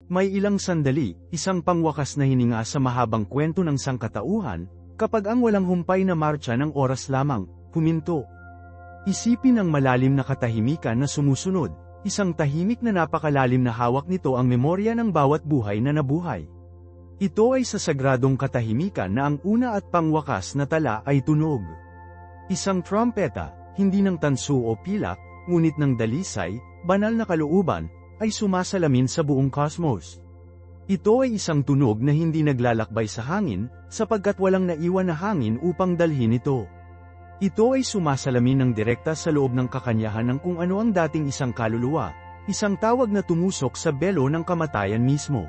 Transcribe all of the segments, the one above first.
May ilang sandali, isang pangwakas na hininga sa mahabang kwento ng sangkatauhan, kapag ang walang humpay na marcha ng oras lamang, huminto. Isipin ang malalim na katahimikan na sumusunod, isang tahimik na napakalalim na hawak nito ang memorya ng bawat buhay na nabuhay. Ito ay sa sagradong katahimikan na ang una at pangwakas na tala ay tunog. Isang trumpeta, hindi ng tanso o pilak, ngunit ng dalisay, banal na kalooban, ay sumasalamin sa buong cosmos. Ito ay isang tunog na hindi naglalakbay sa hangin, sapagkat walang naiwan na hangin upang dalhin ito. Ito ay sumasalamin ng direkta sa loob ng kakanyahan ng kung ano ang dating isang kaluluwa, isang tawag na tumusok sa belo ng kamatayan mismo.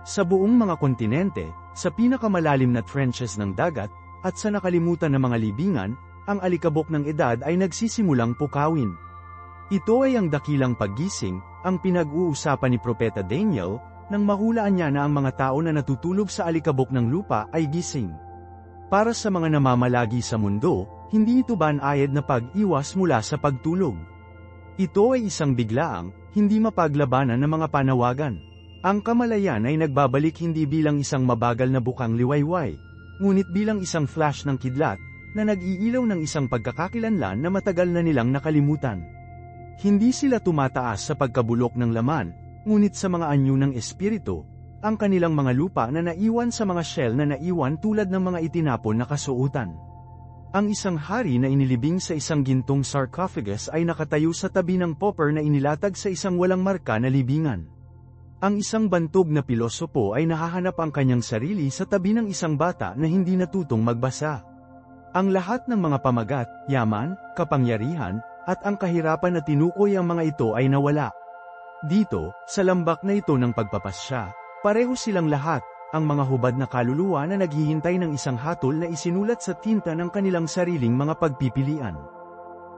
Sa buong mga kontinente, sa pinakamalalim na trenches ng dagat, at sa nakalimutan na mga libingan, ang alikabok ng edad ay nagsisimulang pukawin. Ito ay ang dakilang paggising, ang pinag-uusapan ni Propeta Daniel, nang mahulaan niya na ang mga tao na natutulog sa alikabok ng lupa ay gising. Para sa mga namamalagi sa mundo, hindi ito banayad na pag-iwas mula sa pagtulog. Ito ay isang biglaang, hindi mapaglabanan na mga panawagan. Ang kamalayan ay nagbabalik hindi bilang isang mabagal na bukang liwayway, ngunit bilang isang flash ng kidlat, na nag-iilaw ng isang pagkakakilanlan na matagal na nilang nakalimutan. Hindi sila tumataas sa pagkabulok ng laman, ngunit sa mga anyo ng espiritu, ang kanilang mga lupa na naiwan sa mga shell na naiwan tulad ng mga itinapon na kasuotan. Ang isang hari na inilibing sa isang gintong sarcophagus ay nakatayo sa tabi ng pauper na inilatag sa isang walang marka na libingan. Ang isang bantog na pilosopo ay nahahanap ang kanyang sarili sa tabi ng isang bata na hindi natutong magbasa. Ang lahat ng mga pamagat, yaman, kapangyarihan, at ang kahirapan na tinukoy ang mga ito ay nawala. Dito, sa lambak na ito ng pagpapasya, pareho silang lahat, ang mga hubad na kaluluwa na naghihintay ng isang hatol na isinulat sa tinta ng kanilang sariling mga pagpipilian.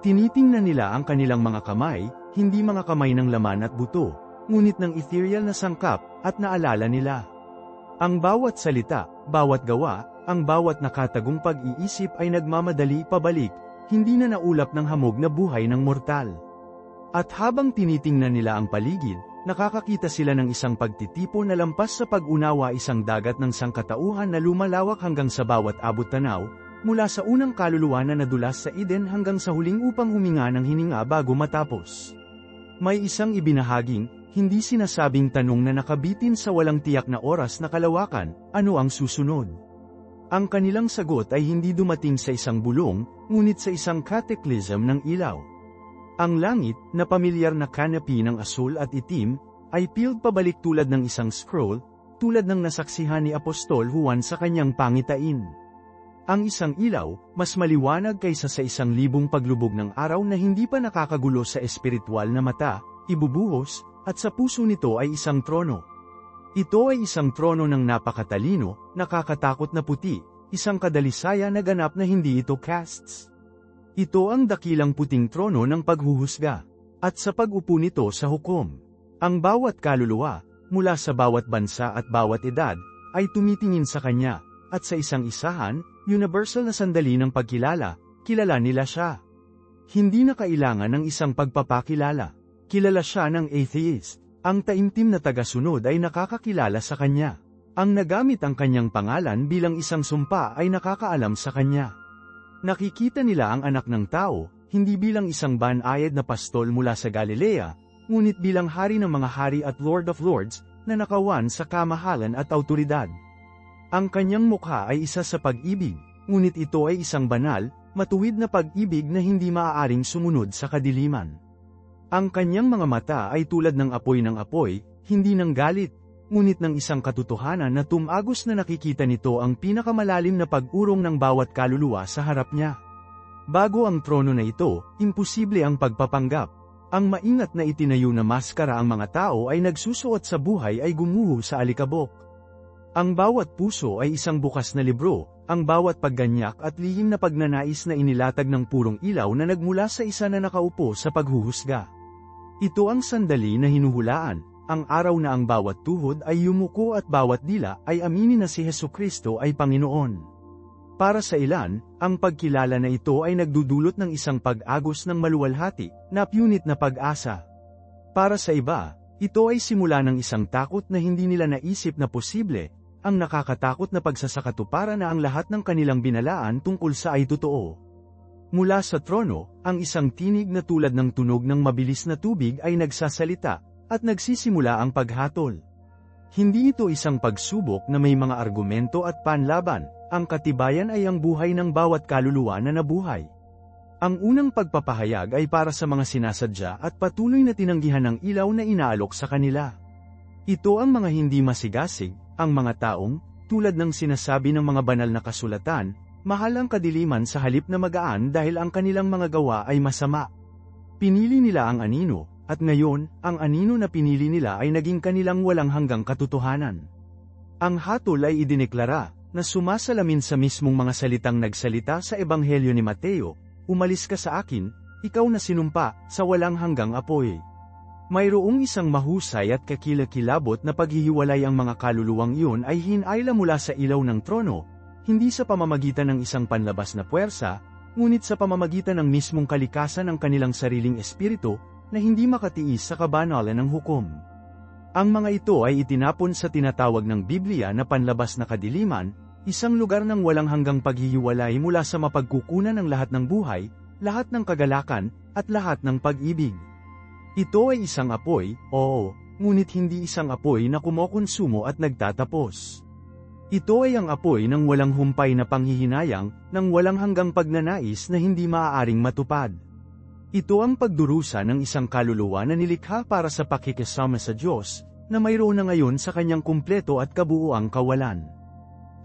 Tinitingnan nila ang kanilang mga kamay, hindi mga kamay ng laman at buto, ngunit ng ethereal na sangkap, at naalala nila. Ang bawat salita, bawat gawa, ang bawat nakatagong pag-iisip ay nagmamadali pabalik, hindi na naulap ng hamog na buhay ng mortal. At habang tinitingnan nila ang paligid, nakakakita sila ng isang pagtitipon na lampas sa pag-unawa, isang dagat ng sangkatauhan na lumalawak hanggang sa bawat abot tanaw, mula sa unang kaluluwa na nadulas sa Eden hanggang sa huling upang huminga ng hininga bago matapos. May isang ibinahaging, hindi sinasabing tanong na nakabitin sa walang tiyak na oras na kalawakan, ano ang susunod? Ang kanilang sagot ay hindi dumating sa isang bulong, ngunit sa isang cataclysm ng ilaw. Ang langit, na pamilyar na canopy ng asul at itim, ay peeled pabalik tulad ng isang scroll, tulad ng nasaksihan ni Apostol Juan sa kanyang pangitain. Ang isang ilaw, mas maliwanag kaysa sa 1,000 paglubog ng araw na hindi pa nakakagulo sa espiritual na mata, ibubuhos, at sa puso nito ay isang trono. Ito ay isang trono ng napakatalino, nakakatakot na puti, isang kadalisaya na ganap na hindi ito castes. Ito ang dakilang puting trono ng paghuhusga, at sa pag-upo nito sa hukom. Ang bawat kaluluwa, mula sa bawat bansa at bawat edad, ay tumitingin sa kanya, at sa isang isahan, universal na sandali ng pagkilala, kilala nila siya. Hindi na kailangan ng isang pagpapakilala. Kilala siya ng atheist. Ang taimtim na tagasunod ay nakakakilala sa kanya. Ang nagamit ang kanyang pangalan bilang isang sumpa ay nakakaalam sa kanya. Nakikita nila ang anak ng tao, hindi bilang isang banayad na pastol mula sa Galilea, ngunit bilang hari ng mga hari at Lord of Lords, na nakawan sa kamahalan at awtoridad. Ang kanyang mukha ay isa sa pag-ibig, ngunit ito ay isang banal, matuwid na pag-ibig na hindi maaaring sumunod sa kadiliman. Ang kanyang mga mata ay tulad ng apoy, hindi ng galit, ngunit ng isang katotohanan na tumagos na nakikita nito ang pinakamalalim na pag-urong ng bawat kaluluwa sa harap niya. Bago ang trono na ito, imposible ang pagpapanggap. Ang maingat na itinayo na maskara ang mga tao ay nagsusuot sa buhay ay gumuho sa alikabok. Ang bawat puso ay isang bukas na libro, ang bawat pagganyak at lihim na pagnanais na inilatag ng purong ilaw na nagmula sa isa na nakaupo sa paghuhusga. Ito ang sandali na hinuhulaan, ang araw na ang bawat tuhod ay yumuko at bawat dila ay aminin na si Hesukristo ay Panginoon. Para sa ilan, ang pagkilala na ito ay nagdudulot ng isang pag-agos ng maluwalhati, na punit na pag-asa. Para sa iba, Ito ay simula ng isang takot na hindi nila naisip na posible, ang nakakatakot na pagsasakatuparan na ang lahat ng kanilang binalaan tungkol sa ay totoo. Mula sa trono, ang isang tinig na tulad ng tunog ng mabilis na tubig ay nagsasalita, at nagsisimula ang paghatol. Hindi ito isang pagsubok na may mga argumento at panlaban, ang katibayan ay ang buhay ng bawat kaluluwa na nabuhay. Ang unang pagpapahayag ay para sa mga sinasadya at patuloy na tinanggihan ng ilaw na inaalok sa kanila. Ito ang mga hindi masigasig, ang mga taong, tulad ng sinasabi ng mga banal na kasulatan, mahal ang kadiliman sa halip na magaan dahil ang kanilang mga gawa ay masama. Pinili nila ang anino, at ngayon, ang anino na pinili nila ay naging kanilang walang hanggang katotohanan. Ang hatol ay idineklara, na sumasalamin sa mismong mga salitang nagsalita sa Ebanghelyo ni Mateo, "Umalis ka sa akin, ikaw na sinumpa, sa walang hanggang apoy." Mayroong isang mahusay at kakilakilabot na paghihiwalay ang mga kaluluwang iyon ay hinayla mula sa ilaw ng trono, hindi sa pamamagitan ng isang panlabas na puwersa, ngunit sa pamamagitan ng mismong kalikasan ng kanilang sariling espiritu, na hindi makatiis sa kabanalan ng hukom. Ang mga ito ay itinapon sa tinatawag ng Biblia na panlabas na kadiliman, isang lugar ng walang hanggang paghihiwalay mula sa mapagkukunan ng lahat ng buhay, lahat ng kagalakan, at lahat ng pag-ibig. Ito ay isang apoy, oo, ngunit hindi isang apoy na kumokonsumo at nagtatapos. Ito ay ang apoy ng walang humpay na panghihinayang, ng walang hanggang pagnanais na hindi maaaring matupad. Ito ang pagdurusa ng isang kaluluwa na nilikha para sa pakikisama sa Diyos, na mayroon na ngayon sa kanyang kumpleto at kabuuang kawalan.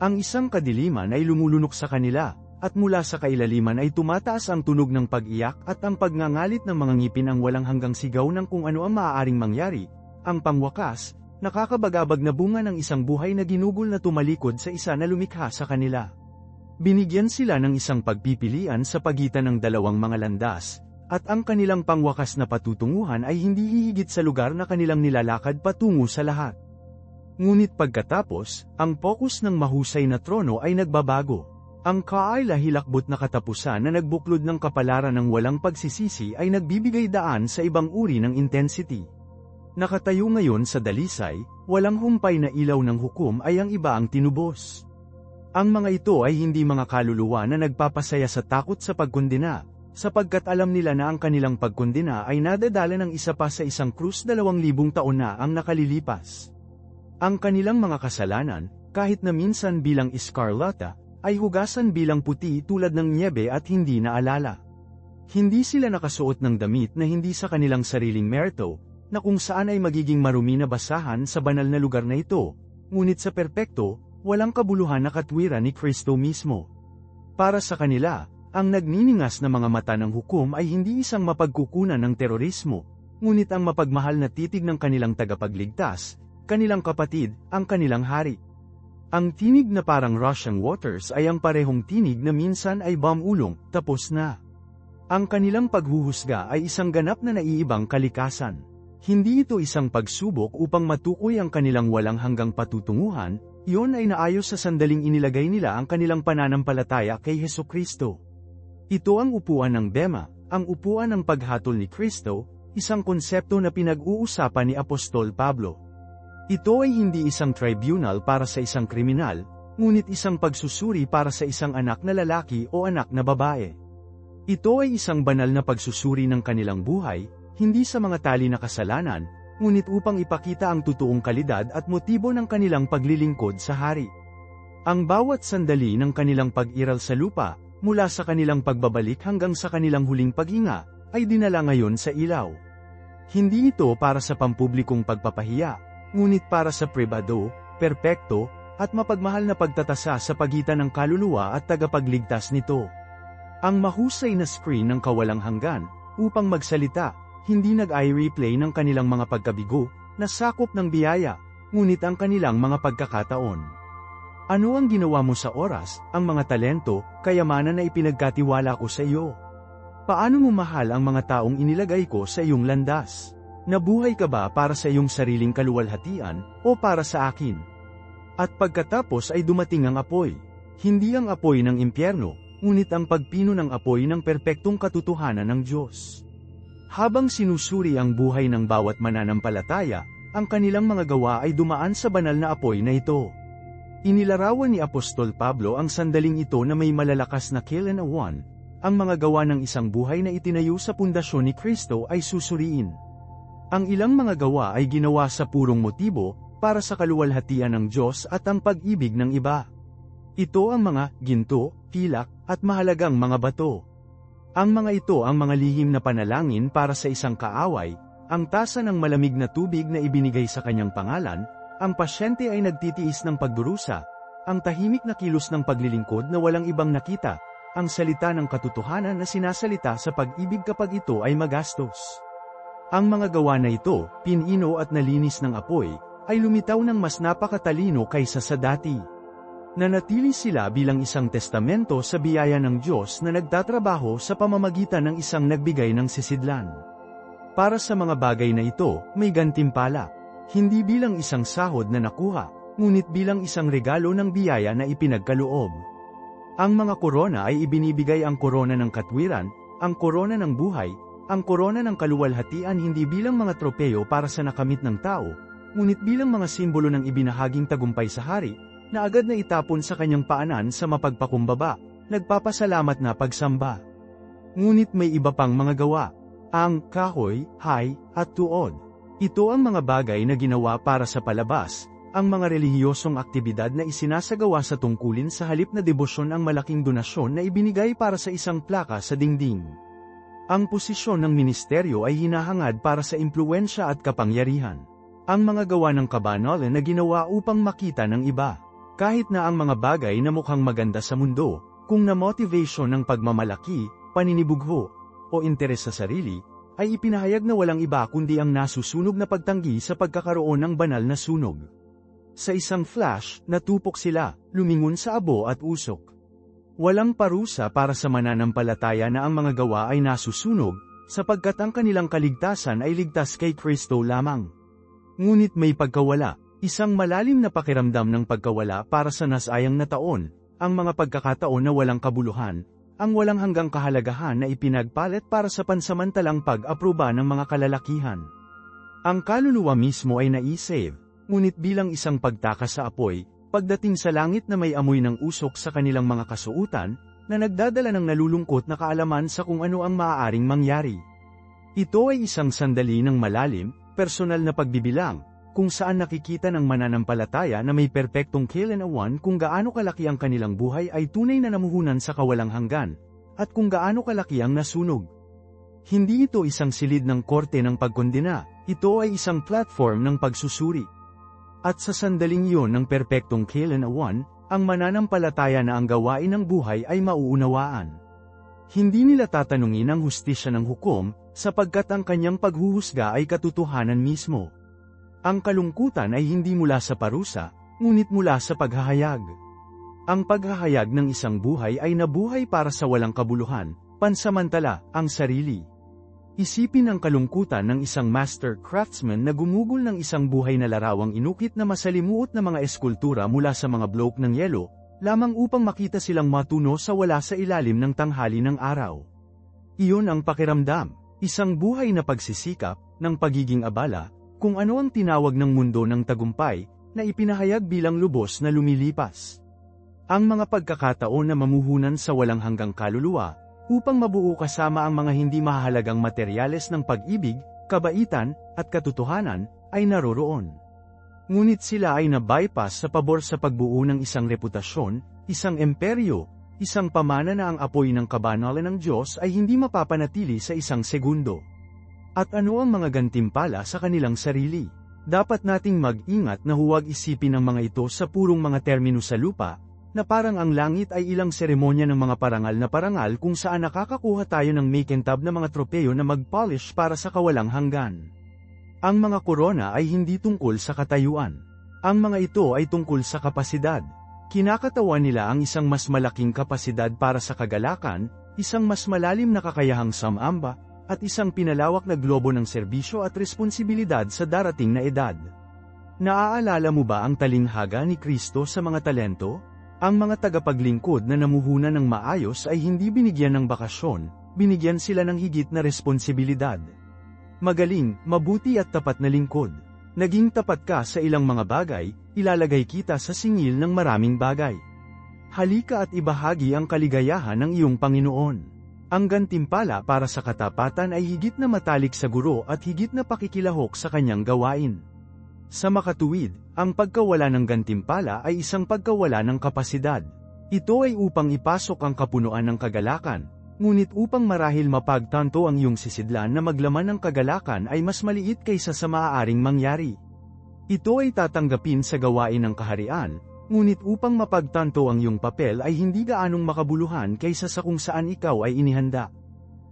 Ang isang kadiliman ay lumulunok sa kanila, at mula sa kailaliman ay tumataas ang tunog ng pag-iyak at ang pagngangalit ng mga ngipin ang walang hanggang sigaw ng kung ano ang maaaring mangyari, ang pangwakas, nakakabagabag na bunga ng isang buhay na ginugol na tumalikod sa isa na lumikha sa kanila. Binigyan sila ng isang pagpipilian sa pagitan ng dalawang mga landas, at ang kanilang pangwakas na patutunguhan ay hindi hihigit sa lugar na kanilang nilalakad patungo sa lahat. Ngunit pagkatapos, ang pokus ng mahusay na trono ay nagbabago. Ang kaila-hilakbot na katapusan na nagbuklod ng kapalaran ng walang pagsisisi ay nagbibigay daan sa ibang uri ng intensity. Nakatayo ngayon sa dalisay, walang humpay na ilaw ng hukom ay ang iba ang tinubos. Ang mga ito ay hindi mga kaluluwa na nagpapasaya sa takot sa pagkondena, sapagkat alam nila na ang kanilang pagkondena ay nadadala ng isa pa sa isang krus 2,000 taon na ang nakalilipas. Ang kanilang mga kasalanan, kahit na minsan bilang iskarlata, ay hugasan bilang puti tulad ng nyebe at hindi naalala. Hindi sila nakasuot ng damit na hindi sa kanilang sariling merito, na kung saan ay magiging marumi na basahan sa banal na lugar na ito, ngunit sa perpekto, walang kabuluhan na katwiran ni Kristo mismo. Para sa kanila, ang nagniningas na mga mata ng hukom ay hindi isang mapagkukunan ng terorismo, ngunit ang mapagmahal na titig ng kanilang tagapagligtas, kanilang kapatid, ang kanilang hari. Ang tinig na parang rushing waters ay ang parehong tinig na minsan ay bamulong, tapos na. Ang kanilang paghuhusga ay isang ganap na naiibang kalikasan. Hindi ito isang pagsubok upang matukoy ang kanilang walang hanggang patutunguhan, iyon ay naayos sa sandaling inilagay nila ang kanilang pananampalataya kay Hesukristo. Ito ang upuan ng Bema, ang upuan ng paghatol ni Kristo, isang konsepto na pinag-uusapan ni Apostol Pablo. Ito ay hindi isang tribunal para sa isang kriminal, ngunit isang pagsusuri para sa isang anak na lalaki o anak na babae. Ito ay isang banal na pagsusuri ng kanilang buhay, hindi sa mga tali na kasalanan, ngunit upang ipakita ang totoong kalidad at motibo ng kanilang paglilingkod sa hari. Ang bawat sandali ng kanilang pag-iral sa lupa, mula sa kanilang pagbabalik hanggang sa kanilang huling paghinga, ay dinala ngayon sa ilaw. Hindi ito para sa pampublikong pagpapahiya, ngunit para sa pribado, perpekto, at mapagmahal na pagtatasa sa pagitan ng kaluluwa at tagapagligtas nito. Ang mahusay na screen ng kawalang hanggan, upang magsalita, hindi nag-i-replay ng kanilang mga pagkabigo, na sakop ng biyaya, ngunit ang kanilang mga pagkakataon. Ano ang ginawa mo sa oras, ang mga talento, kayamanan na ipinagkatiwala ko sa iyo? Paano mo mahal ang mga taong inilagay ko sa iyong landas? Nabuhay ka ba para sa iyong sariling kaluwalhatian, o para sa akin? At pagkatapos ay dumating ang apoy. Hindi ang apoy ng impyerno, ngunit ang pagpino ng apoy ng perpektong katotohanan ng Diyos. Habang sinusuri ang buhay ng bawat mananampalataya, ang kanilang mga gawa ay dumaan sa banal na apoy na ito. Inilarawan ni Apostol Pablo ang sandaling ito na may malalakas na Kailanman. Ang mga gawa ng isang buhay na itinayo sa pundasyon ni Kristo ay susuriin. Ang ilang mga gawa ay ginawa sa purong motibo, para sa kaluwalhatian ng Diyos at ang pag-ibig ng iba. Ito ang mga ginto, pilak, at mahalagang mga bato. Ang mga ito ang mga lihim na panalangin para sa isang kaaway, ang tasa ng malamig na tubig na ibinigay sa kanyang pangalan, ang pasyente ay nagtitiis ng pagdurusa, ang tahimik na kilos ng paglilingkod na walang ibang nakita, ang salita ng katotohanan na sinasalita sa pag-ibig kapag ito ay magastos. Ang mga gawa na ito, pinino at nalinis ng apoy, ay lumitaw ng mas napakatalino kaysa sa dati. Nanatili sila bilang isang testamento sa biyaya ng Diyos na nagtatrabaho sa pamamagitan ng isang nagbigay ng sisidlan. Para sa mga bagay na ito, may gantimpala. Hindi bilang isang sahod na nakuha, ngunit bilang isang regalo ng biyaya na ipinagkaloob. Ang mga korona ay ibinibigay ang korona ng katwiran, ang korona ng buhay, ang korona ng kaluwalhatian hindi bilang mga tropeyo para sa nakamit ng tao, ngunit bilang mga simbolo ng ibinahaging tagumpay sa hari, na agad na itapon sa kanyang paanan sa mapagpakumbaba, nagpapasalamat na pagsamba. Ngunit may iba pang mga gawa, ang kahoy, hay, at tuod. Ito ang mga bagay na ginawa para sa palabas, ang mga relihiyosong aktibidad na isinasagawa sa tungkulin sa halip na debosyon ang malaking donasyon na ibinigay para sa isang plaka sa dingding. Ang posisyon ng ministeryo ay hinahangad para sa impluwensya at kapangyarihan. Ang mga gawa ng kabanalan na ginawa upang makita ng iba. Kahit na ang mga bagay na mukhang maganda sa mundo, kung na motivation ng pagmamalaki, paninibugho, o interes sa sarili, ay ipinahayag na walang iba kundi ang nasusunog na pagtanggi sa pagkakaroon ng banal na sunog. Sa isang flash, natupok sila, lumingon sa abo at usok. Walang parusa para sa mananampalataya na ang mga gawa ay nasusunog, sapagkat ang kanilang kaligtasan ay ligtas kay Kristo lamang. Ngunit may pagkawala. Isang malalim na pakiramdam ng pagkawala para sa nasayang na taon, ang mga pagkakataon na walang kabuluhan, ang walang hanggang kahalagahan na ipinagpalit para sa pansamantalang pag-aproba ng mga kalalakihan. Ang kaluluwa mismo ay naisave, ngunit bilang isang pagtaka sa apoy, pagdating sa langit na may amoy ng usok sa kanilang mga kasuutan, na nagdadala ng nalulungkot na kaalaman sa kung ano ang maaaring mangyari. Ito ay isang sandali ng malalim, personal na pagbibilang, kung saan nakikita ng mananampalataya na may perpektong Kailanman kung gaano kalaki ang kanilang buhay ay tunay na namuhunan sa kawalang hanggan, at kung gaano kalaki ang nasunog. Hindi ito isang silid ng korte ng pagkondena, ito ay isang platform ng pagsusuri. At sa sandaling iyon ng perpektong Kailanman, ang mananampalataya na ang gawain ng buhay ay mauunawaan. Hindi nila tatanungin ang hustisya ng hukom, sapagkat ang kanyang paghuhusga ay katotohanan mismo. Ang kalungkutan ay hindi mula sa parusa, ngunit mula sa paghahayag. Ang paghahayag ng isang buhay ay nabuhay para sa walang kabuluhan, pansamantala, ang sarili. Isipin ang kalungkutan ng isang master craftsman na gumugol ng isang buhay na larawang inukit na masalimuot na mga eskultura mula sa mga bloke ng yelo, lamang upang makita silang matuno sa wala sa ilalim ng tanghali ng araw. Iyon ang pakiramdam, isang buhay na pagsisikap, ng pagiging abala, kung ano ang tinawag ng mundo ng tagumpay, na ipinahayag bilang lubos na lumilipas. Ang mga pagkakataon na mamuhunan sa walang hanggang kaluluwa, upang mabuo kasama ang mga hindi mahalagang materyales ng pag-ibig, kabaitan, at katotohanan, ay naroroon. Ngunit sila ay na-bypass sa pabor sa pagbuo ng isang reputasyon, isang imperyo, isang pamana na ang apoy ng kabanalan ng Diyos ay hindi mapapanatili sa isang segundo. At ano ang mga gantimpala sa kanilang sarili? Dapat nating mag-ingat na huwag isipin ang mga ito sa purong mga termino sa lupa, na parang ang langit ay ilang seremonya ng mga parangal na parangal kung saan nakakakuha tayo ng makintab na mga tropeyo na mag-polish para sa kawalang hanggan. Ang mga korona ay hindi tungkol sa katayuan. Ang mga ito ay tungkol sa kapasidad. Kinakatawan nila ang isang mas malaking kapasidad para sa kagalakan, isang mas malalim na kakayahang samamba, at isang pinalawak na globo ng serbisyo at responsibilidad sa darating na edad. Naaalala mo ba ang talinghaga ni Kristo sa mga talento? Ang mga tagapaglingkod na namuhunan ng maayos ay hindi binigyan ng bakasyon, binigyan sila ng higit na responsibilidad. Magaling, mabuti at tapat na lingkod. Naging tapat ka sa ilang mga bagay, ilalagay kita sa singil ng maraming bagay. Halika at ibahagi ang kaligayahan ng iyong Panginoon. Ang gantimpala para sa katapatan ay higit na matalik sa guro at higit na pakikilahok sa kanyang gawain. Sa makatuwid, ang pagkawala ng gantimpala ay isang pagkawala ng kapasidad. Ito ay upang ipasok ang kapunuan ng kagalakan, ngunit upang marahil mapagtanto ang iyong sisidlan na maglaman ng kagalakan ay mas maliit kaysa sa maaaring mangyari. Ito ay tatanggapin sa gawain ng kaharian, ngunit upang mapagtanto ang iyong papel ay hindi gaanong makabuluhan kaysa sa kung saan ikaw ay inihanda.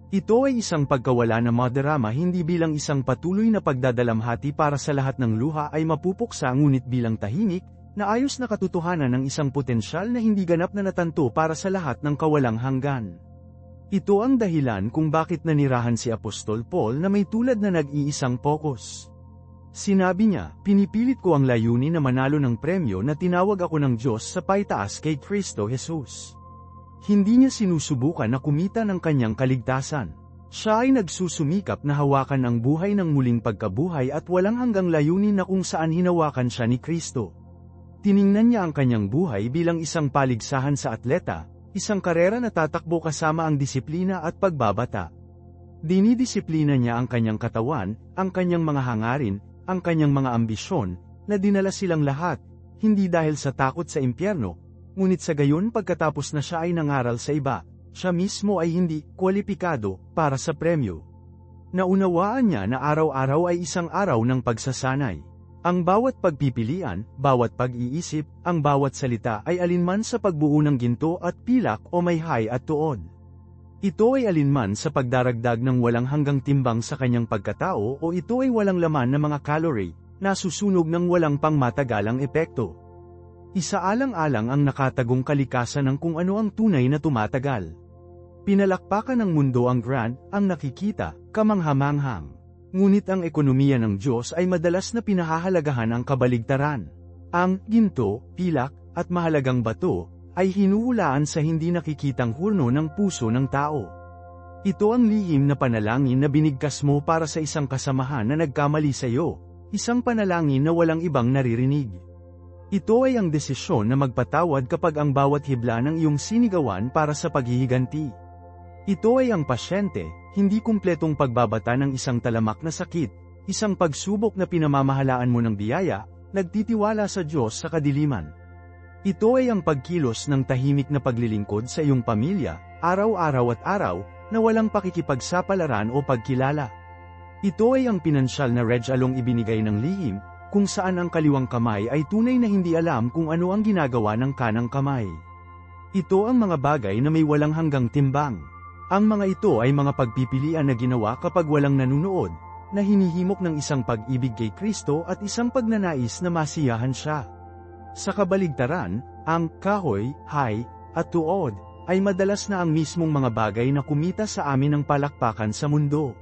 Ito ay isang pagkawala na madarama hindi bilang isang patuloy na pagdadalamhati para sa lahat ng luha ay mapupuksa ngunit bilang tahimik, na ayos na katotohanan ng isang potensyal na hindi ganap na natanto para sa lahat ng kawalang hanggan. Ito ang dahilan kung bakit nanirahan si Apostol Paul na may tulad na nag-iisang pokus. Sinabi niya, pinipilit ko ang layunin na manalo ng premyo na tinawag ako ng Diyos sa paitaas kay Kristo Jesus. Hindi niya sinusubukan na kumita ng kanyang kaligtasan. Siya ay nagsusumikap na hawakan ang buhay ng muling pagkabuhay at walang hanggang layunin na kung saan hinawakan siya ni Kristo. Tiningnan niya ang kanyang buhay bilang isang paligsahan sa atleta, isang karera na tatakbo kasama ang disiplina at pagbabata. Dinidisiplina niya ang kanyang katawan, ang kanyang mga hangarin, ang kanyang mga ambisyon, na dinala silang lahat, hindi dahil sa takot sa impyerno, ngunit sa gayon pagkatapos na siya ay nangaral sa iba, siya mismo ay hindi kwalipikado para sa premyo. Naunawaan niya na araw-araw ay isang araw ng pagsasanay. Ang bawat pagpipilian, bawat pag-iisip, ang bawat salita ay alinman sa pagbuo ng ginto at pilak o mayhay at tuod. Ito ay alinman sa pagdaragdag ng walang hanggang timbang sa kanyang pagkatao o ito ay walang laman na mga calorie, na susunog ng walang pangmatagalang epekto. Isaalang-alang ang nakatagong kalikasan ng kung ano ang tunay na tumatagal. Pinalakpakan ng mundo ang grand, ang nakikita, kamanghamanghang. Ngunit ang ekonomiya ng Diyos ay madalas na pinahahalagahan ang kabaligtaran. Ang ginto, pilak, at mahalagang bato, ay hinuhulaan sa hindi nakikitang hurno ng puso ng tao. Ito ang lihim na panalangin na binigkas mo para sa isang kasamahan na nagkamali sa iyo, isang panalangin na walang ibang naririnig. Ito ay ang desisyon na magpatawad kapag ang bawat hibla ng iyong sinigawan para sa paghihiganti. Ito ay ang pasyente, hindi kumpletong pagbabata ng isang talamak na sakit, isang pagsubok na pinamamahalaan mo ng biyaya, nagtitiwala sa Diyos sa kadiliman. Ito ay ang pagkilos ng tahimik na paglilingkod sa iyong pamilya, araw-araw at araw, na walang pakikipagsapalaran o pagkilala. Ito ay ang pinansyal na regalong ibinigay ng lihim, kung saan ang kaliwang kamay ay tunay na hindi alam kung ano ang ginagawa ng kanang kamay. Ito ang mga bagay na may walang hanggang timbang. Ang mga ito ay mga pagpipilian na ginawa kapag walang nanunood, na hinihimok ng isang pag-ibig kay Kristo at isang pagnanais na masiyahan siya. Sa kabaligtaran, ang kahoy, hay, at tuod, ay madalas na ang mismong mga bagay na kumita sa amin ng palakpakan sa mundo.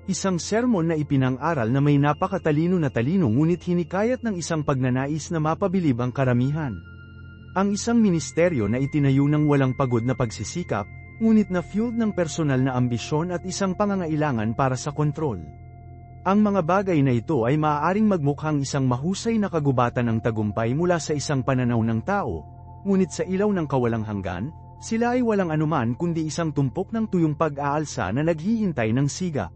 Isang sermon na ipinang-aral na may napakatalino na talino ngunit hinikayat ng isang pagnanais na mapabilib ang karamihan. Ang isang ministeryo na itinayo ng walang pagod na pagsisikap, ngunit na fueled ng personal na ambisyon at isang pangangailangan para sa kontrol. Ang mga bagay na ito ay maaaring magmukhang isang mahusay na kagubatan ng tagumpay mula sa isang pananaw ng tao, ngunit sa ilaw ng kawalang hanggan, sila ay walang anuman kundi isang tumpok ng tuyong pag-aalsa na naghihintay ng siga.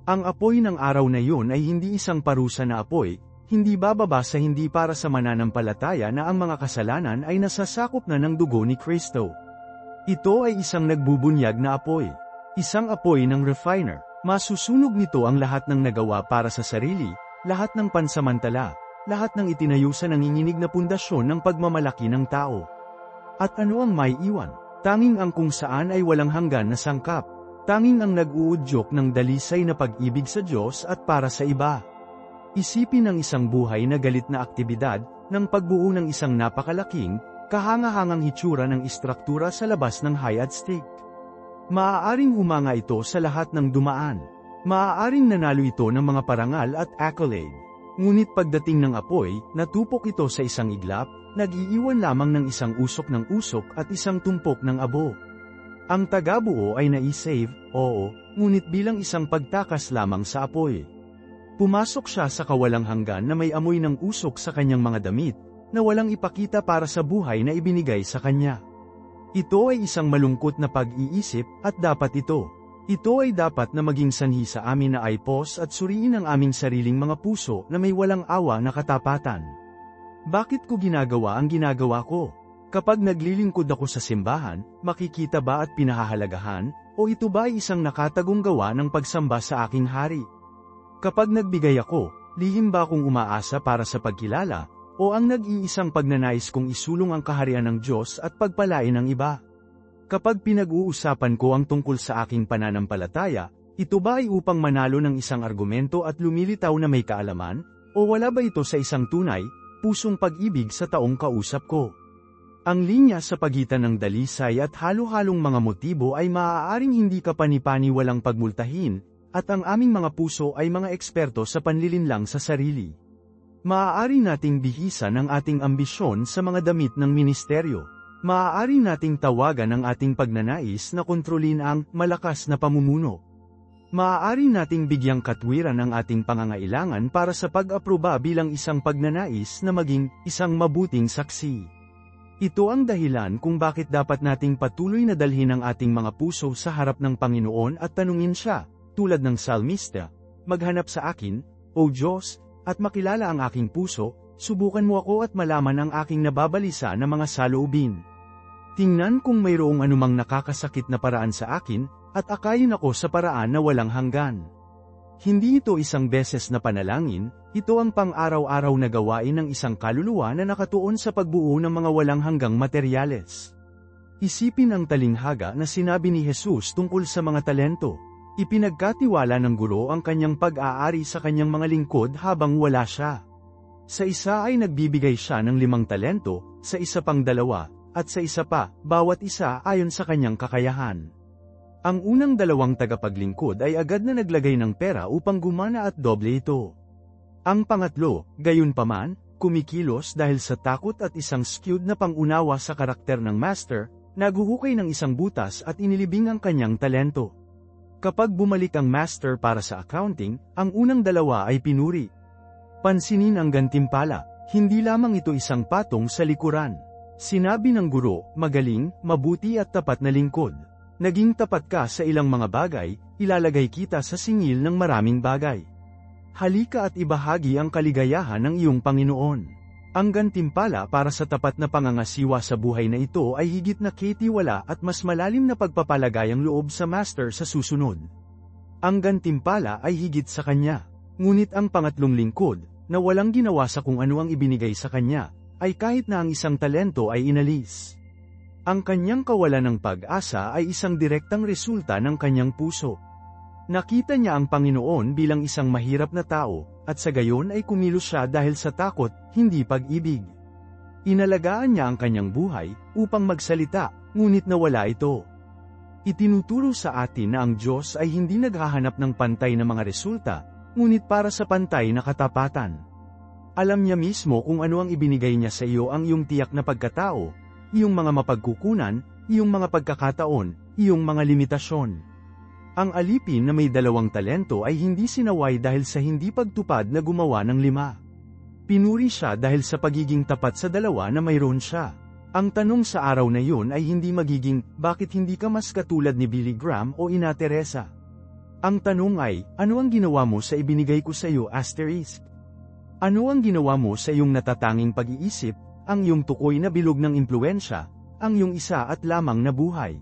Ang apoy ng araw na iyon ay hindi isang parusa na apoy, hindi bababa sa hindi para sa mananampalataya na ang mga kasalanan ay nasasakop na ng dugo ni Kristo. Ito ay isang nagbubunyag na apoy. Isang apoy ng refiner. Masusunog nito ang lahat ng nagawa para sa sarili, lahat ng pansamantala, lahat ng itinayo sa nanginginig na pundasyon ng pagmamalaki ng tao. At ano ang may iwan? Tanging ang kung saan ay walang hanggan na sangkap. Tanging ang nag-uudyok ng dalisay na pag-ibig sa Diyos at para sa iba. Isipin ang isang buhay na galit na aktibidad, ng pagbuo ng isang napakalaking, kahanga-hangang hitsura ng istruktura sa labas ng hayat stick. Maaaring humanga ito sa lahat ng dumaan. Maaaring nanalo ito ng mga parangal at accolade. Ngunit pagdating ng apoy, natupok ito sa isang iglap, nag-iiwan lamang ng isang usok at isang tumpok ng abo. Ang tagabuo ay naisave, oo, ngunit bilang isang pagtakas lamang sa apoy. Pumasok siya sa kawalang hanggan na may amoy ng usok sa kanyang mga damit, na walang ipakita para sa buhay na ibinigay sa kanya. Ito ay isang malungkot na pag-iisip, at dapat ito. Ito ay dapat na maging sanhi sa amin na ipos at suriin ang aming sariling mga puso na may walang awa na katapatan. Bakit ko ginagawa ang ginagawa ko? Kapag naglilingkod ako sa simbahan, makikita ba at pinahahalagahan, o ito ba ay isang nakatagong gawa ng pagsamba sa aking hari? Kapag nagbigay ako, lihim ba akong umaasa para sa pagkilala, o ang nag-iisang pagnanais kong isulong ang kaharian ng Diyos at pagpalain ng iba? Kapag pinag-uusapan ko ang tungkol sa aking pananampalataya, ito ba ay upang manalo ng isang argumento at lumilitaw na may kaalaman, o wala ba ito sa isang tunay, pusong pag-ibig sa taong kausap ko? Ang linya sa pagitan ng dalisay at halo-halong mga motibo ay maaaring hindi kapani-pani walang pagmultahin, at ang aming mga puso ay mga eksperto sa panlilinlang sa sarili. Maaari nating bihisan ang ating ambisyon sa mga damit ng ministeryo. Maaari nating tawagan ang ating pagnanais na kontrolin ang malakas na pamumuno. Maaari nating bigyang katwiran ang ating pangangailangan para sa pag-aproba bilang isang pagnanais na maging isang mabuting saksi. Ito ang dahilan kung bakit dapat nating patuloy na dalhin ang ating mga puso sa harap ng Panginoon at tanungin siya, tulad ng salmista, maghanap sa akin, O Diyos, at makilala ang aking puso, subukan mo ako at malaman ang aking nababalisa na mga saloobin. Tingnan kung mayroong anumang nakakasakit na paraan sa akin, at akayin ako sa paraan na walang hanggan. Hindi ito isang beses na panalangin, ito ang pang-araw-araw na gawain ng isang kaluluwa na nakatuon sa pagbuo ng mga walang hanggang materyales. Isipin ang talinghaga na sinabi ni Jesus tungkol sa mga talento. Ipinagkatiwala ng guro ang kanyang pag-aari sa kanyang mga lingkod habang wala siya. Sa isa ay nagbibigay siya ng 5 talento, sa isa pang 2, at sa isa pa, bawat isa ayon sa kanyang kakayahan. Ang unang 2 tagapaglingkod ay agad na naglagay ng pera upang gumana at doble ito. Ang pangatlo, gayunpaman, kumikilos dahil sa takot at isang skewed na pangunawa sa karakter ng master, naghuhukay ng isang butas at inilibing ang kanyang talento. Kapag bumalik ang master para sa accounting, ang unang 2 ay pinuri. Pansinin ang gantimpala, hindi lamang ito isang patong sa likuran. Sinabi ng guro, magaling, mabuti at tapat na lingkod. Naging tapat ka sa ilang mga bagay, ilalagay kita sa singil ng maraming bagay. Halika at ibahagi ang kaligayahan ng iyong Panginoon. Ang gantimpala para sa tapat na pangangasiwa sa buhay na ito ay higit na katiwala at mas malalim na pagpapalagayang loob sa master sa susunod. Ang gantimpala ay higit sa kanya. Ngunit ang pangatlong lingkod, na walang ginawa sa kung ano ang ibinigay sa kanya, ay kahit na ang isang talento ay inalis. Ang kanyang kawalan ng pag-asa ay isang direktang resulta ng kanyang puso. Nakita niya ang Panginoon bilang isang mahirap na tao, at sa gayon ay kumilos siya dahil sa takot, hindi pag-ibig. Inalagaan niya ang kanyang buhay, upang magsalita, ngunit nawala ito. Itinuturo sa atin na ang Diyos ay hindi naghahanap ng pantay na mga resulta, ngunit para sa pantay na katapatan. Alam niya mismo kung ano ang ibinigay niya sa iyo ang iyong tiyak na pagkatao, iyong mga mapagkukunan, iyong mga pagkakataon, iyong mga limitasyon. Ang alipin na may 2 talento ay hindi sinaway dahil sa hindi pagtupad na gumawa ng 5. Pinuri siya dahil sa pagiging tapat sa 2 na mayroon siya. Ang tanong sa araw na yun ay hindi magiging, bakit hindi ka mas katulad ni Billy Graham o Ina Teresa? Ang tanong ay, ano ang ginawa mo sa ibinigay ko sa iyo ? Ano ang ginawa mo sa iyong natatanging pag-iisip, ang iyong tukoy na bilog ng impluwensya, ang iyong isa at lamang na buhay?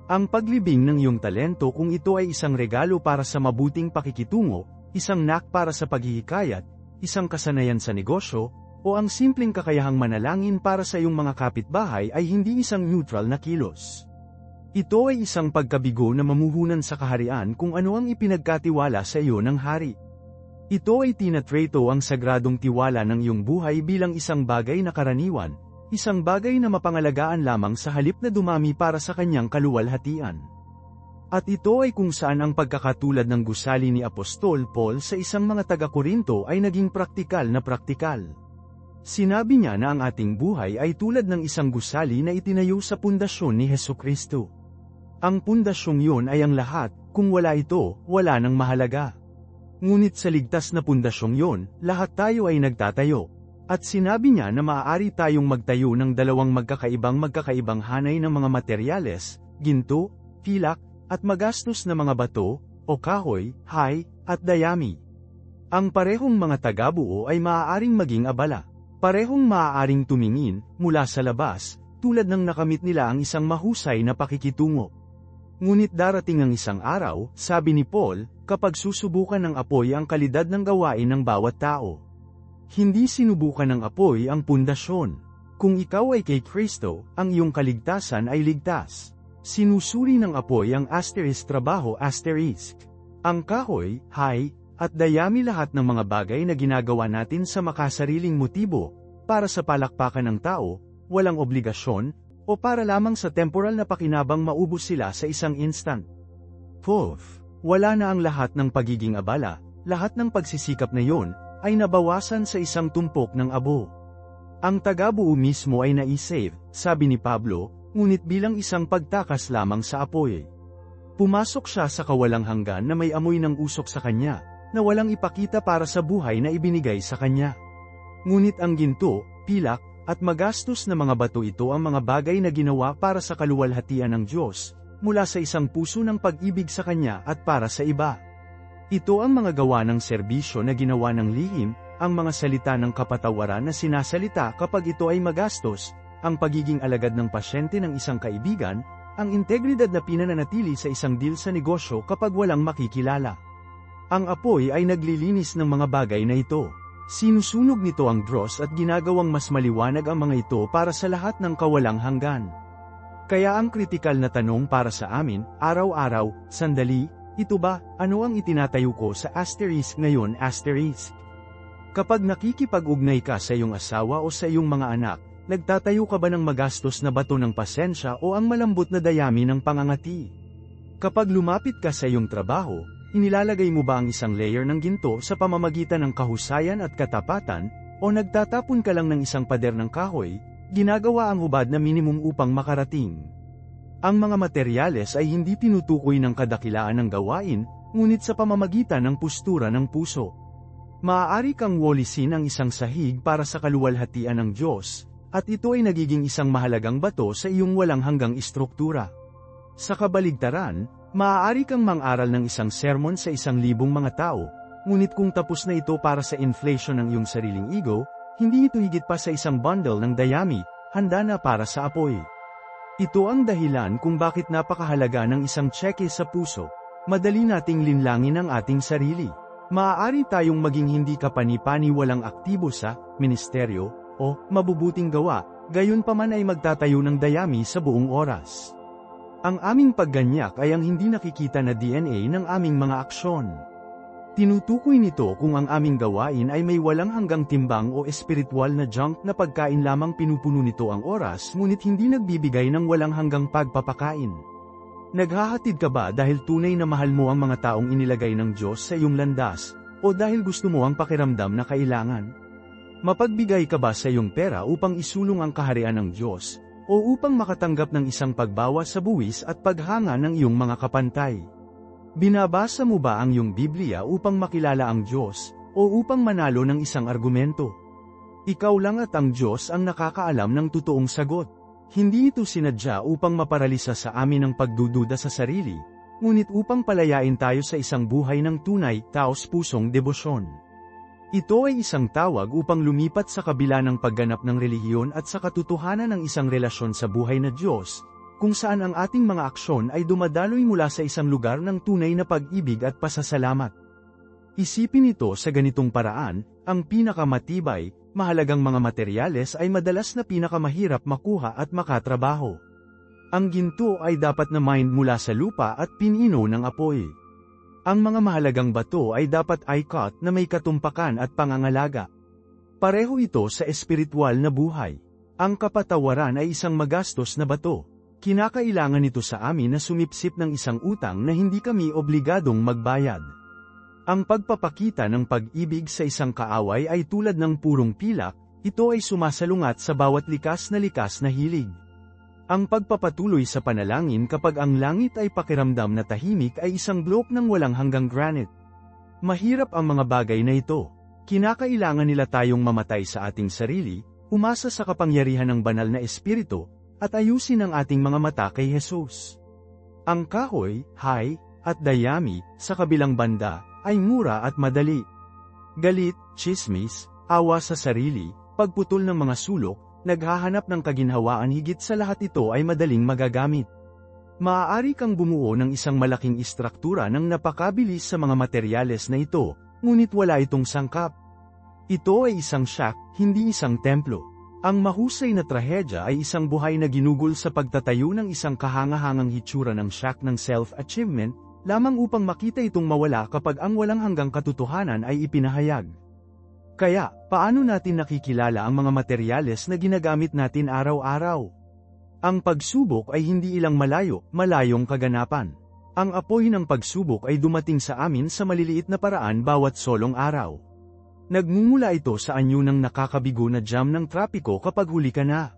Ang paglibing ng iyong talento kung ito ay isang regalo para sa mabuting pakikitungo, isang knack para sa paghihikayat, isang kasanayan sa negosyo, o ang simpleng kakayahang manalangin para sa iyong mga kapitbahay ay hindi isang neutral na kilos. Ito ay isang pagkabigo na mamuhunan sa kaharian kung ano ang ipinagkatiwala sa iyo ng hari. Ito ay tinatreto ang sagradong tiwala ng iyong buhay bilang isang bagay na karaniwan, isang bagay na mapangalagaan lamang sa halip na dumami para sa kanyang kaluwalhatian. At ito ay kung saan ang pagkakatulad ng gusali ni Apostol Paul sa isang mga taga-Korinto ay naging praktikal na praktikal. Sinabi niya na ang ating buhay ay tulad ng isang gusali na itinayo sa pundasyon ni Hesukristo. Ang pundasyong yun ay ang lahat, kung wala ito, wala nang mahalaga. Ngunit sa ligtas na pundasyong yun, lahat tayo ay nagtatayo. At sinabi niya na maaari tayong magtayo ng dalawang magkakaibang hanay ng mga materyales, ginto, pilak, at magastos na mga bato, o kahoy, hay, at dayami. Ang parehong mga tagabuo ay maaaring maging abala. Parehong maaaring tumingin, mula sa labas, tulad ng nakamit nila ang isang mahusay na pakikitungo. Ngunit darating ang isang araw, sabi ni Paul, kapag susubukan ng apoy ang kalidad ng gawain ng bawat tao. Hindi sinubukan ng apoy ang pundasyon. Kung ikaw ay kay Kristo, ang iyong kaligtasan ay ligtas. Sinusuri ng apoy ang trabaho. Ang kahoy, hay, at dayami lahat ng mga bagay na ginagawa natin sa makasariling motibo, para sa palakpakan ng tao, walang obligasyon, o para lamang sa temporal na pakinabang maubos sila sa isang instant. Fourth, wala na ang lahat ng pagiging abala, lahat ng pagsisikap na yon, ay nabawasan sa isang tumpok ng abo. Ang tagabuo mismo ay naisave, sabi ni Pablo, ngunit bilang isang pagtakas lamang sa apoy. Pumasok siya sa kawalang hanggan na may amoy ng usok sa kanya, na walang ipakita para sa buhay na ibinigay sa kanya. Ngunit ang ginto, pilak, at magastos na mga bato ito ang mga bagay na ginawa para sa kaluwalhatian ng Diyos, mula sa isang puso ng pag-ibig sa kanya at para sa iba. Ito ang mga gawa ng serbisyo na ginawa ng lihim, ang mga salita ng kapatawaran na sinasalita kapag ito ay magastos, ang pagiging alagad ng pasyente ng isang kaibigan, ang integridad na pinananatili sa isang deal sa negosyo kapag walang makikilala. Ang apoy ay naglilinis ng mga bagay na ito. Sinusunog nito ang dross at ginagawang mas maliwanag ang mga ito para sa lahat ng kawalang hanggan. Kaya ang kritikal na tanong para sa amin, araw-araw, sandali, ito ba, ano ang itinatayo ko sa ngayon? Kapag nakikipag-ugnay ka sa iyong asawa o sa iyong mga anak, nagtatayo ka ba ng magastos na bato ng pasensya o ang malambot na dayami ng pangangati? Kapag lumapit ka sa iyong trabaho, inilalagay mo ba ang isang layer ng ginto sa pamamagitan ng kahusayan at katapatan, o nagtatapon ka lang ng isang pader ng kahoy, ginagawa ang hubad na minimum upang makarating? Ang mga materyales ay hindi tinutukoy ng kadakilaan ng gawain, ngunit sa pamamagitan ng postura ng puso. Maaari kang walisin ang isang sahig para sa kaluwalhatian ng Diyos, at ito ay nagiging isang mahalagang bato sa iyong walang hanggang istruktura. Sa kabaligtaran, maaari kang mang-aral ng isang sermon sa 1,000 mga tao, ngunit kung tapos na ito para sa inflation ng iyong sariling ego, hindi ito higit pa sa isang bundle ng dayami, handa na para sa apoy. Ito ang dahilan kung bakit napakahalaga ng isang tseke sa puso. Madali nating linlangin ang ating sarili. Maaari tayong maging hindi kapani-pani walang aktibo sa ministeryo o mabubuting gawa, gayunpaman ay magtatayo ng dayami sa buong oras. Ang aming pagganyak ay ang hindi nakikita na DNA ng aming mga aksyon. Tinutukoy nito kung ang aming gawain ay may walang hanggang timbang o espiritual na junk na pagkain lamang pinupuno nito ang oras ngunit hindi nagbibigay ng walang hanggang pagpapakain. Naghahatid ka ba dahil tunay na mahal mo ang mga taong inilagay ng Diyos sa iyong landas, o dahil gusto mo ang pakiramdam na kailangan? Mapagbigay ka ba sa iyong pera upang isulong ang kaharian ng Diyos, o upang makatanggap ng isang pagbawas sa buwis at paghanga ng iyong mga kapantay? Binabasa mo ba ang iyong Biblia upang makilala ang Diyos, o upang manalo ng isang argumento? Ikaw lang at ang Diyos ang nakakaalam ng totoong sagot. Hindi ito sinadya upang maparalisa sa amin ang pagdududa sa sarili, ngunit upang palayain tayo sa isang buhay ng tunay, taos-pusong debosyon. Ito ay isang tawag upang lumipat sa kabila ng pagganap ng relihiyon at sa katotohanan ng isang relasyon sa buhay na Diyos, kung saan ang ating mga aksyon ay dumadaloy mula sa isang lugar ng tunay na pag-ibig at pasasalamat. Isipin ito sa ganitong paraan, ang pinakamatibay, mahalagang mga materyales ay madalas na pinakamahirap makuha at makatrabaho. Ang ginto ay dapat na mined mula sa lupa at pinino ng apoy. Ang mga mahalagang bato ay dapat cut na may katumpakan at pangangalaga. Pareho ito sa espiritual na buhay. Ang kapatawaran ay isang magastos na bato. Kinakailangan ito sa amin na sumipsip ng isang utang na hindi kami obligadong magbayad. Ang pagpapakita ng pag-ibig sa isang kaaway ay tulad ng purong pilak, ito ay sumasalungat sa bawat likas na hilig. Ang pagpapatuloy sa panalangin kapag ang langit ay pakiramdam na tahimik ay isang blok ng walang hanggang granite. Mahirap ang mga bagay na ito. Kinakailangan nila tayong mamatay sa ating sarili, umasa sa kapangyarihan ng banal na espiritu, at ayusin ang ating mga mata kay Jesus. Ang kahoy, hay, at dayami, sa kabilang banda, ay mura at madali. Galit, tsismis, awa sa sarili, pagputol ng mga sulok, naghahanap ng kaginhawaan, higit sa lahat ito ay madaling magagamit. Maaari kang bumuo ng isang malaking istruktura ng napakabilis sa mga materyales na ito, ngunit wala itong sangkap. Ito ay isang shack, hindi isang templo. Ang mahusay na trahedya ay isang buhay na ginugol sa pagtatayo ng isang kahangahangang hitsura ng shack ng self-achievement, lamang upang makita itong mawala kapag ang walang hanggang katotohanan ay ipinahayag. Kaya, paano natin nakikilala ang mga materyales na ginagamit natin araw-araw? Ang pagsubok ay hindi ilang malayong kaganapan. Ang apoy ng pagsubok ay dumating sa amin sa maliliit na paraan bawat solong araw. Nagmumula ito sa anyo ng nakakabigo na jam ng trapiko kapag huli ka na.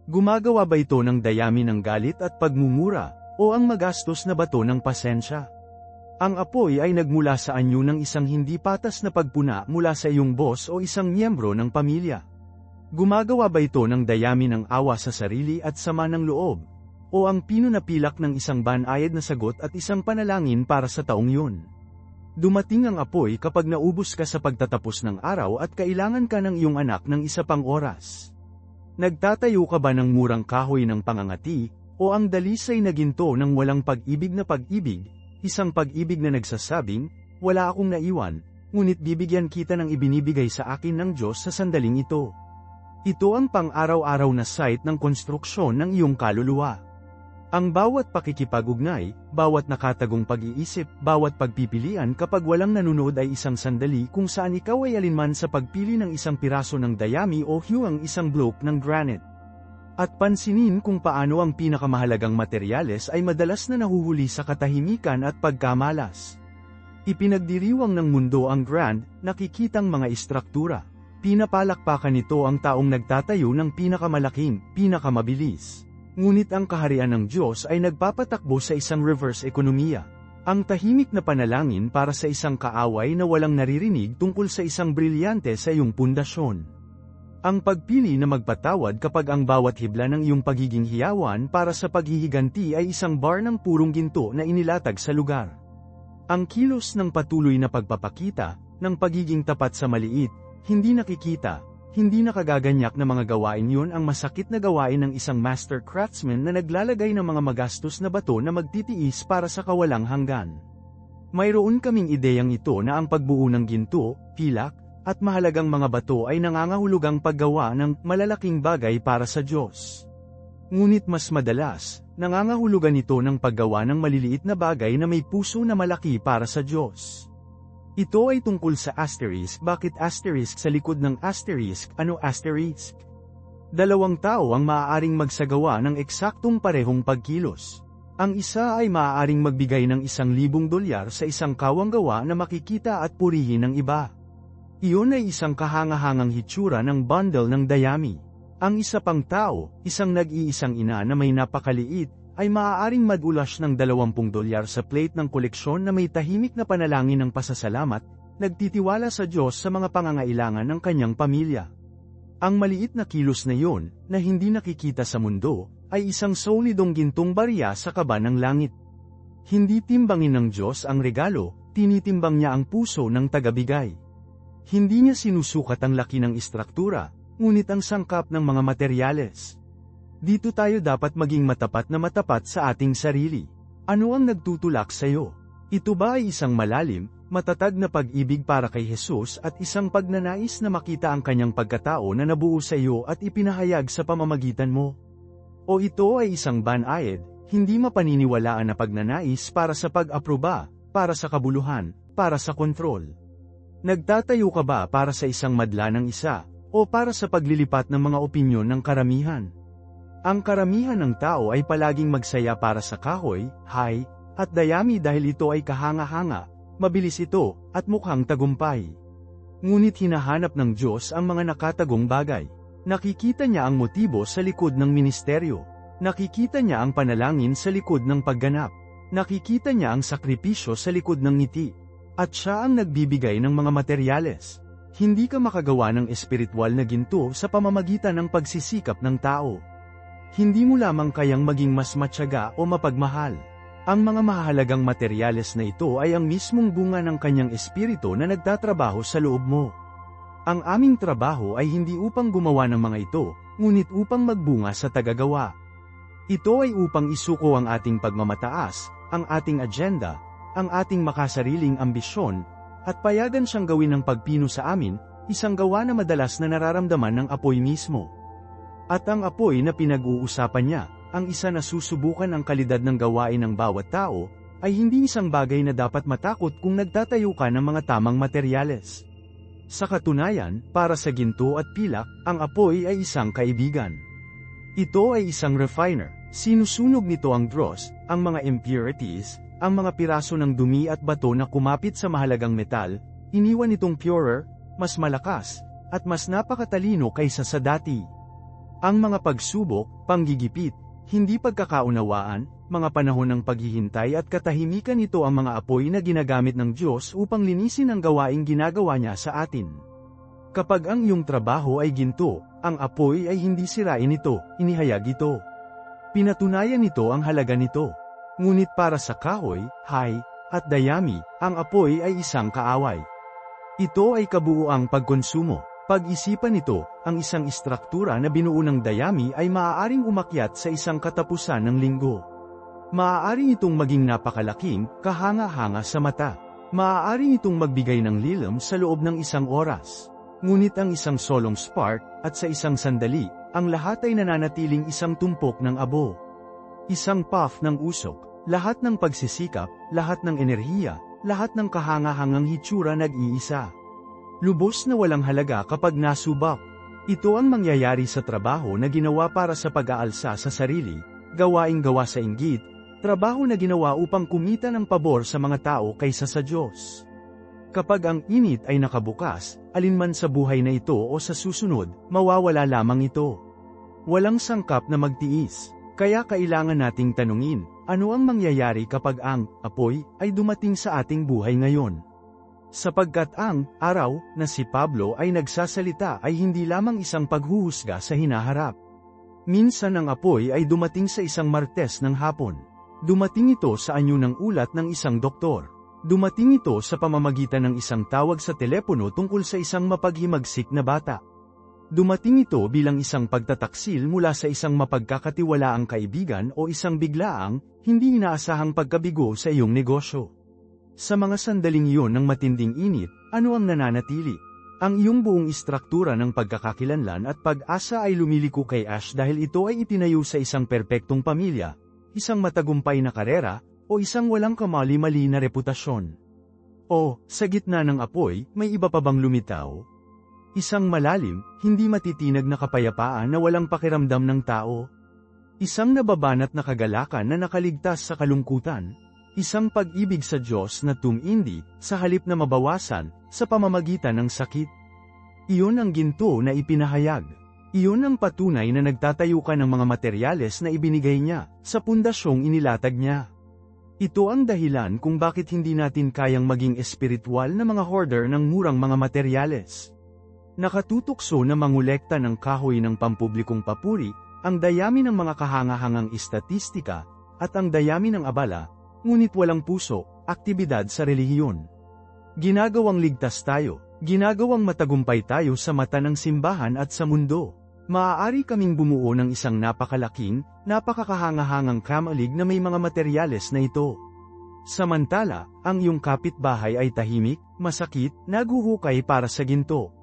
Gumagawa ba ito ng dayami ng galit at pagmumura, o ang magastos na bato ng pasensya? Ang apoy ay nagmula sa anyo ng isang hindi patas na pagpuna mula sa iyong boss o isang miyembro ng pamilya. Gumagawa ba ito ng dayami ng awa sa sarili at sama ng loob? O ang pino na pilak ng isang banayad na sagot at isang panalangin para sa taong yun? Dumating ang apoy kapag naubos ka sa pagtatapos ng araw at kailangan ka ng iyong anak ng isa pang oras. Nagtatayo ka ba ng murang kahoy ng pangangati, o ang dalisay na ginto ng walang pag-ibig na pag-ibig? Isang pag-ibig na nagsasabing, wala akong naiwan, ngunit bibigyan kita ng ibinibigay sa akin ng Diyos sa sandaling ito. Ito ang pang-araw-araw na site ng konstruksyon ng iyong kaluluwa. Ang bawat pakikipag-ugnay, bawat nakatagong pag-iisip, bawat pagpipilian kapag walang nanonood ay isang sandali kung saan ikaw ay alinman sa pagpili ng isang piraso ng dayami o huwang isang bloke ng granite. At pansinin kung paano ang pinakamahalagang materyales ay madalas na nahuhuli sa katahimikan at pagkamalas. Ipinagdiriwang ng mundo ang grand, nakikitang mga istruktura. Pinapalakpakan nito ang taong nagtatayo ng pinakamalaking, pinakamabilis. Ngunit ang kaharian ng Diyos ay nagpapatakbo sa isang reverse ekonomiya. Ang tahimik na panalangin para sa isang kaaway na walang naririnig tungkol sa isang brilyante sa iyong pundasyon. Ang pagpili na magpatawad kapag ang bawat hibla ng iyong pagiging hiyawan para sa paghihiganti ay isang bar ng purong ginto na inilatag sa lugar. Ang kilos ng patuloy na pagpapakita, ng pagiging tapat sa maliit, hindi nakikita, hindi nakagaganyak na mga gawain, yon ang masakit na gawain ng isang master craftsman na naglalagay ng mga magastos na bato na magtitiis para sa kawalang hanggan. Mayroon kaming ideyang ito na ang pagbuo ng ginto, pilak, at mahalagang mga bato ay nangangahulugang paggawa ng malalaking bagay para sa Diyos. Ngunit mas madalas, nangangahulugan ito ng paggawa ng maliliit na bagay na may puso na malaki para sa Diyos. Ito ay tungkol sa asterisk. Bakit asterisk sa likod ng asterisk? Ano asterisk? Dalawang tao ang maaaring magsagawa ng eksaktong parehong pagkilos. Ang isa ay maaaring magbigay ng $1,000 sa isang kawanggawa na makikita at purihin ng iba. Iyon ay isang kahangahangang hitsura ng bundle ng dayami. Ang isa pang tao, isang nag-iisang ina na may napakaliit, ay maaaring madulas ng $20 sa plate ng koleksyon na may tahimik na panalangin ng pasasalamat, nagtitiwala sa Diyos sa mga pangangailangan ng kanyang pamilya. Ang maliit na kilos na iyon, na hindi nakikita sa mundo, ay isang solidong gintong barya sa kaba ng langit. Hindi timbangin ng Diyos ang regalo, tinitimbang niya ang puso ng tagabigay. Hindi niya sinusukat ang laki ng istruktura, ngunit ang sangkap ng mga materyales. Dito tayo dapat maging matapat sa ating sarili. Ano ang nagtutulak sa iyo? Ito ba ay isang malalim, matatag na pag-ibig para kay Jesus at isang pagnanais na makita ang kanyang pagkatao na nabuo sa iyo at ipinahayag sa pamamagitan mo? O ito ay isang banayad, hindi mapaniniwalaan na pagnanais para sa pag-aproba, para sa kabuluhan, para sa kontrol? Nagtatayo ka ba para sa isang madla ng isa, o para sa paglilipat ng mga opinyon ng karamihan? Ang karamihan ng tao ay palaging magsaya para sa kahoy, hay, at dayami dahil ito ay kahanga-hanga, mabilis ito, at mukhang tagumpay. Ngunit hinahanap ng Diyos ang mga nakatagong bagay. Nakikita niya ang motibo sa likod ng ministeryo. Nakikita niya ang panalangin sa likod ng pagganap. Nakikita niya ang sakripisyo sa likod ng ngiti. At siya ang nagbibigay ng mga materyales. Hindi ka makagawa ng espiritual na ginto sa pamamagitan ng pagsisikap ng tao. Hindi mo lamang kayang maging mas matyaga o mapagmahal. Ang mga mahalagang materyales na ito ay ang mismong bunga ng kanyang espiritu na nagtatrabaho sa loob mo. Ang aming trabaho ay hindi upang gumawa ng mga ito, ngunit upang magbunga sa tagagawa. Ito ay upang isuko ang ating pagmamataas, ang ating agenda, ang ating makasariling ambisyon, at payagan siyang gawin ng pagpino sa amin, isang gawa na madalas na nararamdaman ng apoy mismo. At ang apoy na pinag-uusapan niya, ang isa na susubukan ang kalidad ng gawain ng bawat tao, ay hindi isang bagay na dapat matakot kung nagtatayo ka ng mga tamang materyales. Sa katunayan, para sa ginto at pilak, ang apoy ay isang kaibigan. Ito ay isang refiner. Sinusunog nito ang dross, ang mga impurities, ang mga piraso ng dumi at bato na kumapit sa mahalagang metal, iniwan itong purer, mas malakas, at mas napakatalino kaysa sa dati. Ang mga pagsubok, panggigipit, hindi pagkakaunawaan, mga panahon ng paghihintay at katahimikan ito ang mga apoy na ginagamit ng Diyos upang linisin ang gawaing ginagawa niya sa atin. Kapag ang iyong trabaho ay ginto, ang apoy ay hindi sirain ito, inihayag ito. Pinatunayan nito ang halaga nito. Ngunit para sa kahoy, hay, at dayami, ang apoy ay isang kaaway. Ito ay kabuuang pagkonsumo. Pag-isipan nito, ang isang istruktura na binuo ng dayami ay maaaring umakyat sa isang katapusan ng linggo. Maaari itong maging napakalaking, kahanga-hanga sa mata. Maaari itong magbigay ng lilim sa loob ng isang oras. Ngunit ang isang solong spark, at sa isang sandali, ang lahat ay nananatiling isang tumpok ng abo. Isang puff ng usok. Lahat ng pagsisikap, lahat ng enerhiya, lahat ng kahanga-hangang hitsura nag-iisa. Lubos na walang halaga kapag nasubak. Ito ang mangyayari sa trabaho na ginawa para sa pag-aalsa sa sarili, gawaing gawa sa inggit, trabaho na ginawa upang kumita ng pabor sa mga tao kaysa sa Diyos. Kapag ang init ay nakabukas, alinman sa buhay na ito o sa susunod, mawawala lamang ito. Walang sangkap na magtiis. Kaya kailangan nating tanungin, ano ang mangyayari kapag ang apoy ay dumating sa ating buhay ngayon? Sapagkat ang araw na si Pablo ay nagsasalita ay hindi lamang isang paghuhusga sa hinaharap. Minsan ang apoy ay dumating sa isang Martes ng hapon. Dumating ito sa anyo ng ulat ng isang doktor. Dumating ito sa pamamagitan ng isang tawag sa telepono tungkol sa isang mapaghimagsik na bata. Dumating ito bilang isang pagtataksil mula sa isang mapagkakatiwalaang kaibigan o isang biglaang, hindi inaasahang pagkabigo sa iyong negosyo. Sa mga sandaling iyon ng matinding init, ano ang nananatili? Ang iyong buong istruktura ng pagkakakilanlan at pag-asa ay lumiliko kay Ash dahil ito ay itinayo sa isang perpektong pamilya, isang matagumpay na karera, o isang walang kamali-mali na reputasyon. O, sa gitna ng apoy, may iba pa bang lumitaw? Isang malalim, hindi matitinag na kapayapaan na walang pakiramdam ng tao. Isang nababanat na kagalakan na nakaligtas sa kalungkutan. Isang pag-ibig sa Diyos na tumindi, sa halip na mabawasan, sa pamamagitan ng sakit. Iyon ang ginto na ipinahayag. Iyon ang patunay na nagtatayo ka ng mga materyales na ibinigay niya, sa pundasyong inilatag niya. Ito ang dahilan kung bakit hindi natin kayang maging espiritual na mga hoarder ng murang mga materyales. Nakatutokso na mangolekta ng kahoy ng pampublikong papuri, ang dayami ng mga kahangahangang istatistika, at ang dayami ng abala, ngunit walang puso, aktibidad sa relihiyon. Ginagawang ligtas tayo, ginagawang matagumpay tayo sa mata ng simbahan at sa mundo. Maaari kaming bumuo ng isang napakalaking, napakakahangahangang kamalig na may mga materyales na ito. Samantala, ang iyong kapitbahay ay tahimik, masakit, naghuhukay para sa ginto.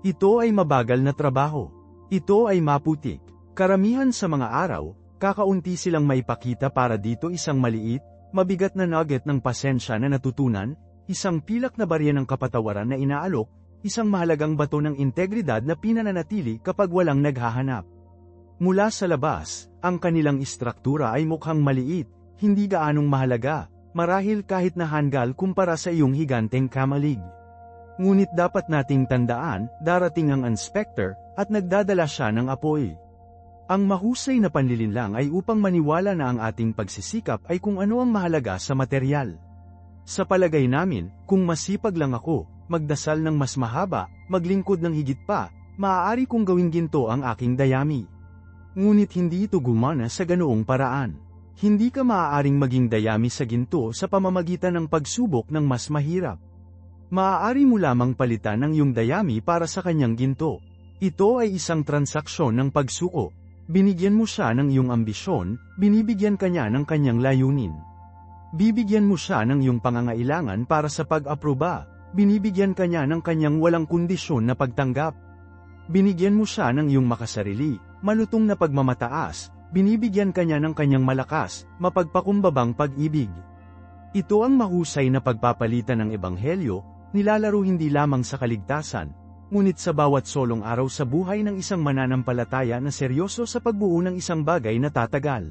Ito ay mabagal na trabaho. Ito ay maputik. Karamihan sa mga araw, kakaunti silang maipakita para dito isang maliit, mabigat na nugget ng pasensya na natutunan, isang pilak na barya ng kapatawaran na inaalok, isang mahalagang bato ng integridad na pinananatili kapag walang naghahanap. Mula sa labas, ang kanilang istruktura ay mukhang maliit, hindi gaanong mahalaga, marahil kahit na hanggal kumpara sa iyong higanteng kamalig. Ngunit dapat nating tandaan, darating ang inspector, at nagdadala siya ng apoy. Ang mahusay na panlilinlang ay upang maniwala na ang ating pagsisikap ay kung ano ang mahalaga sa materyal. Sa palagay namin, kung masipag lang ako, magdasal ng mas mahaba, maglingkod ng higit pa, maaari kong gawing ginto ang aking dayami. Ngunit hindi ito gumana sa ganoong paraan. Hindi ka maaaring maging dayami sa ginto sa pamamagitan ng pagsubok ng mas mahirap. Maaari mo lamang palitan ang iyong dayami para sa kanyang ginto. Ito ay isang transaksyon ng pagsuko. Binigyan mo siya ng iyong ambisyon, binibigyan ka niya ng kanyang layunin. Bibigyan mo siya ng iyong pangangailangan para sa pag-aproba, binibigyan ka niya ng kanyang walang kondisyon na pagtanggap. Binigyan mo siya ng iyong makasarili, malutong na pagmamataas, binibigyan ka niya ng kanyang malakas, mapagpakumbabang pag-ibig. Ito ang mahusay na pagpapalitan ng ebanghelyo, nilalaro hindi lamang sa kaligtasan, ngunit sa bawat solong araw sa buhay ng isang mananampalataya na seryoso sa pagbuo ng isang bagay na tatagal.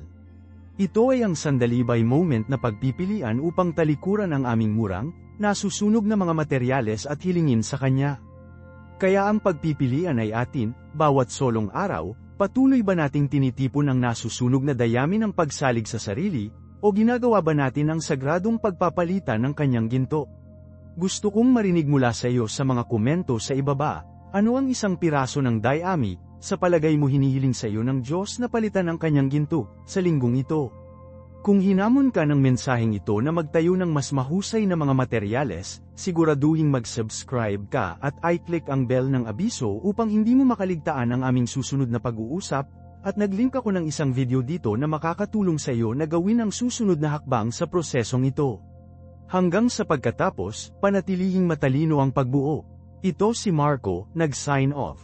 Ito ay ang sandali by moment na pagpipilian upang talikuran ang aming murang, nasusunog na mga materyales at hilingin sa Kanya. Kaya ang pagpipilian ay atin, bawat solong araw, patuloy ba nating tinitipon ang nasusunog na dayami ng pagsalig sa sarili, o ginagawa ba natin ang sagradong pagpapalitan ng Kanyang ginto? Gusto kong marinig mula sa iyo sa mga komento sa ibaba, ano ang isang piraso ng dayami, sa palagay mo hinihiling sa iyo ng Diyos na palitan ang kanyang ginto, sa linggong ito? Kung hinamon ka ng mensaheng ito na magtayo ng mas mahusay na mga materyales, siguraduhing mag-subscribe ka at i-click ang bell ng abiso upang hindi mo makaligtaan ang aming susunod na pag-uusap, at nag-link ako ng isang video dito na makakatulong sa iyo na gawin ang susunod na hakbang sa prosesong ito. Hanggang sa pagkatapos, panatilihing matalino ang pagbuo. Ito si Marco, nag-sign off.